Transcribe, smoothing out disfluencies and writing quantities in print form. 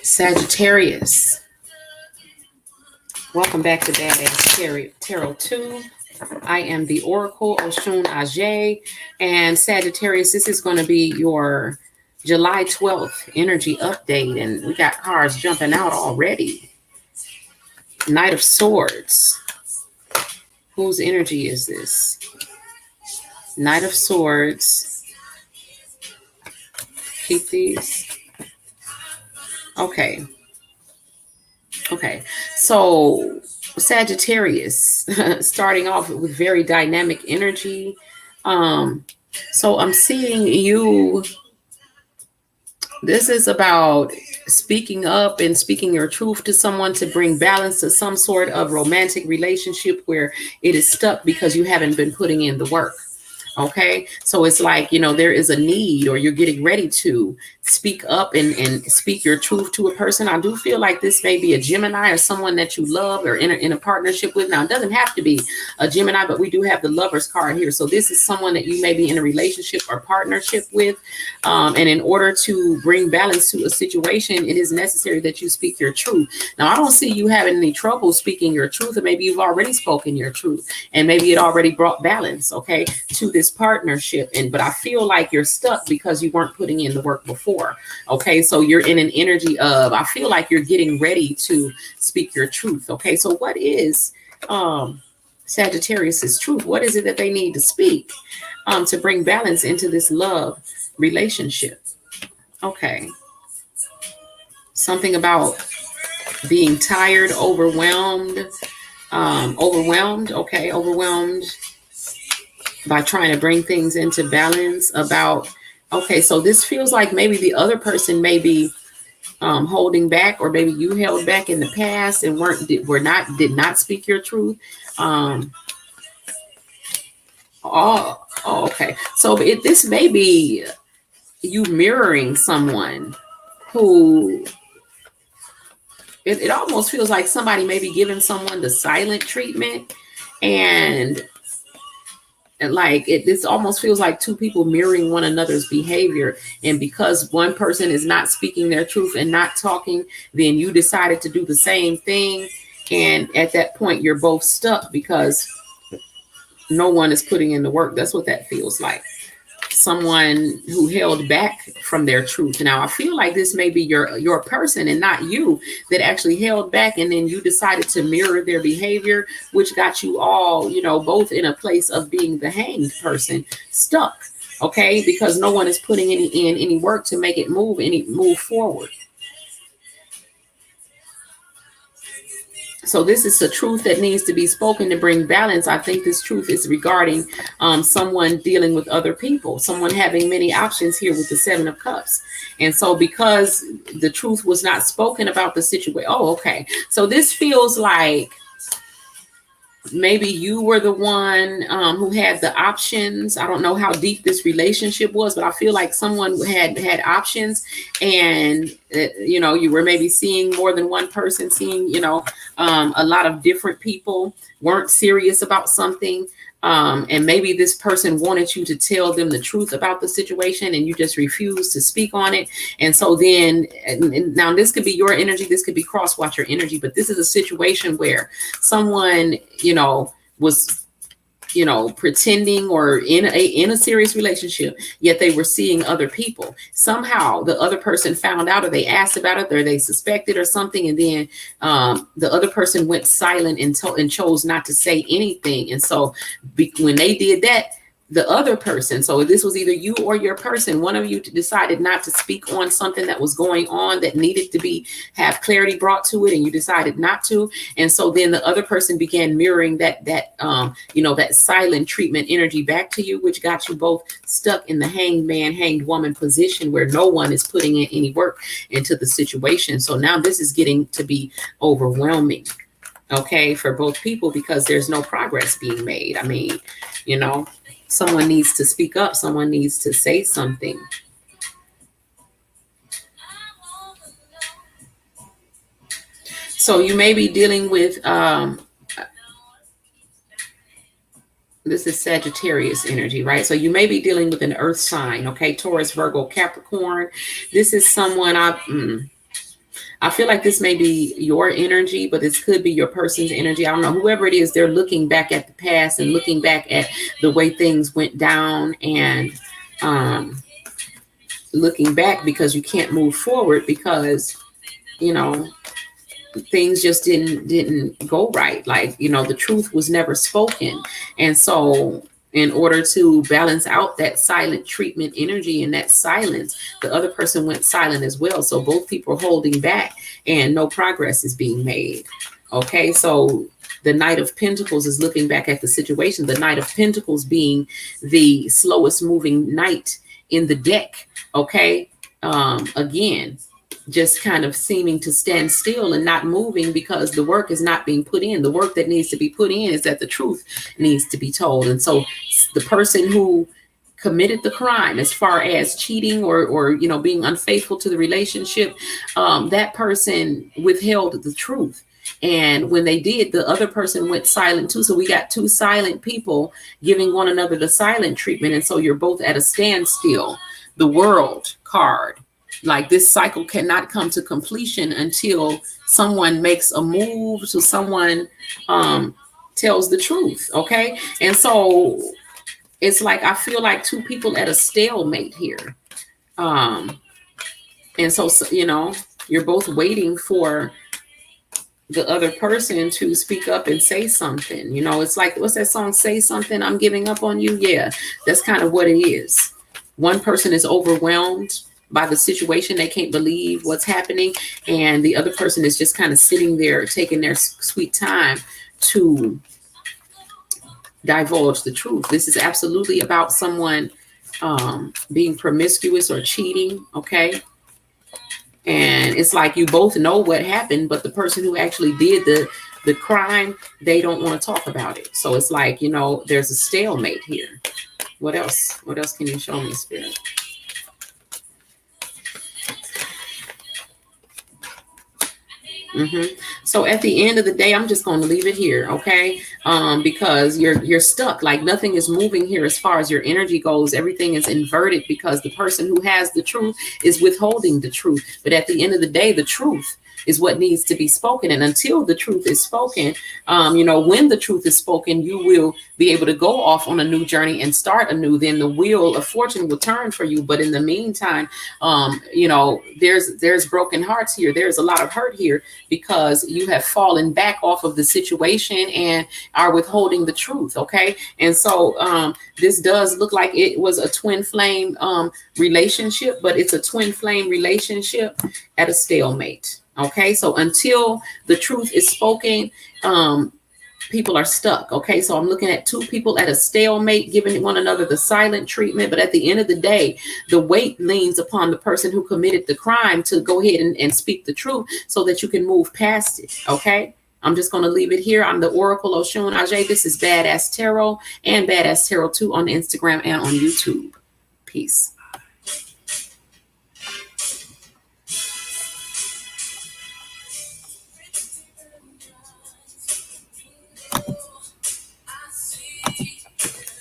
Sagittarius, welcome back to Badass Tarot 2. I am the Oracle Oshun Ajay, and Sagittarius, this is going to be your July 12th energy update, and we got cards jumping out already. Knight of Swords. Whose energy is this? Knight of Swords. Keep these. Okay. So Sagittarius, starting off with very dynamic energy. So I'm seeing you. This is about speaking up and speaking your truth to someone to bring balance to some sort of romantic relationship where it is stuck because you haven't been putting in the work. Okay, so it's like, there is a need, or you're getting ready to speak up and speak your truth to a person. I do feel like this may be a Gemini or someone that you love or in a partnership with. Now, it doesn't have to be a Gemini, but we do have the Lovers card here. So this is someone that you may be in a relationship or partnership with. And in order to bring balance to a situation, it is necessary that you speak your truth. Now, I don't see you having any trouble speaking your truth, or maybe you've already spoken your truth and maybe it already brought balance, okay, to this partnership. But I feel like you're stuck because you weren't putting in the work before. Okay, so you're in an energy of, I feel like you're getting ready to speak your truth. Okay, so what is Sagittarius's truth? What is it that they need to speak to bring balance into this love relationship? Okay, something about being tired, overwhelmed. Okay, overwhelmed by trying to bring things into balance. Okay, so this feels like maybe the other person may be holding back, or maybe you held back in the past and did not speak your truth. Okay. So this may be you mirroring someone who it almost feels like somebody may be giving someone the silent treatment, and like this almost feels like two people mirroring one another's behavior. And because one person is not speaking their truth and not talking, then you decided to do the same thing. And at that point, you're both stuck because no one is putting in the work. That's what that feels like. Someone who held back from their truth. Now, I feel like this may be your person and not you that actually held back, and then you decided to mirror their behavior, which got you all, both in a place of being the hanged person, stuck. Okay, because no one is putting in any work to make it move forward. So this is a truth that needs to be spoken to bring balance. I think this truth is regarding someone dealing with other people, someone having many options here with the Seven of Cups. And so because the truth was not spoken about the situation. Oh, okay. So this feels like maybe you were the one who had the options. I don't know how deep this relationship was, but I feel like someone had options, and you were maybe seeing more than one person, seeing a lot of different people, weren't serious about something. And maybe this person wanted you to tell them the truth about the situation, and you just refused to speak on it. And so then, and now this could be your energy, this could be cross watcher energy, but this is a situation where someone, was, pretending or in a serious relationship, yet they were seeing other people. Somehow the other person found out, or they asked about it, or they suspected or something, and then the other person went silent and chose not to say anything. And so when they did that, the other person, so this was either you or your person, one of you decided not to speak on something that was going on that needed to have clarity brought to it, and you decided not to. And so then the other person began mirroring that silent treatment energy back to you, which got you both stuck in the hanged man, hanged woman position where no one is putting in any work into the situation. So now this is getting to be overwhelming, okay, for both people, because there's no progress being made. I mean, someone needs to speak up. Someone needs to say something. So you may be dealing with, this is Sagittarius energy, right? So you may be dealing with an earth sign, okay? Taurus, Virgo, Capricorn. This is someone I feel like this may be your energy, but this could be your person's energy. I don't know. Whoever it is, they're looking back at the past and looking back at the way things went down, and looking back because you can't move forward because, you know, things just didn't go right. Like, you know, the truth was never spoken. And so in order to balance out that silent treatment energy and that silence, the other person went silent as well. So both people are holding back and no progress is being made. Okay, so the Knight of Pentacles is looking back at the situation. The Knight of Pentacles being the slowest moving knight in the deck. Okay, again, just kind of seeming to stand still and not moving because the work is not being put in. The work that needs to be put in is that the truth needs to be told. And so the person who committed the crime, as far as cheating or you know, being unfaithful to the relationship, that person withheld the truth. And when they did, the other person went silent too. So we got two silent people giving one another the silent treatment. And so you're both at a standstill. The World card. Like, this cycle cannot come to completion until someone makes a move, so someone tells the truth. Okay. And so it's like, I feel like two people at a stalemate here. And so, you know, you're both waiting for the other person to speak up and say something. You know, it's like, what's that song? Say something, I'm giving up on you. Yeah, that's kind of what it is. One person is overwhelmed by the situation. They can't believe what's happening. And the other person is just kind of sitting there taking their sweet time to divulge the truth. This is absolutely about someone being promiscuous or cheating. Okay. And it's like, you both know what happened, but the person who actually did the crime, they don't want to talk about it. So it's like, you know, there's a stalemate here. What else? What else can you show me, Spirit? So at the end of the day, I'm just going to leave it here, okay? Because you're stuck. Like, nothing is moving here as far as your energy goes. Everything is inverted because the person who has the truth is withholding the truth. But at the end of the day, the truth is what needs to be spoken. And until the truth is spoken, you know, when the truth is spoken, you will be able to go off on a new journey and start anew. Then the wheel of fortune will turn for you. But in the meantime, you know, there's broken hearts here. There's a lot of hurt here because you have fallen back off of the situation and are withholding the truth. Okay. And so this does look like it was a twin flame relationship, but it's a twin flame relationship at a stalemate. Okay, so until the truth is spoken, people are stuck. Okay, so I'm looking at two people at a stalemate, giving one another the silent treatment. But at the end of the day, the weight leans upon the person who committed the crime to go ahead and speak the truth so that you can move past it. Okay, I'm just going to leave it here. I'm the Oracle Oshun Ajay. This is Badass Tarot and Badass Tarot 2 on Instagram and on YouTube. Peace.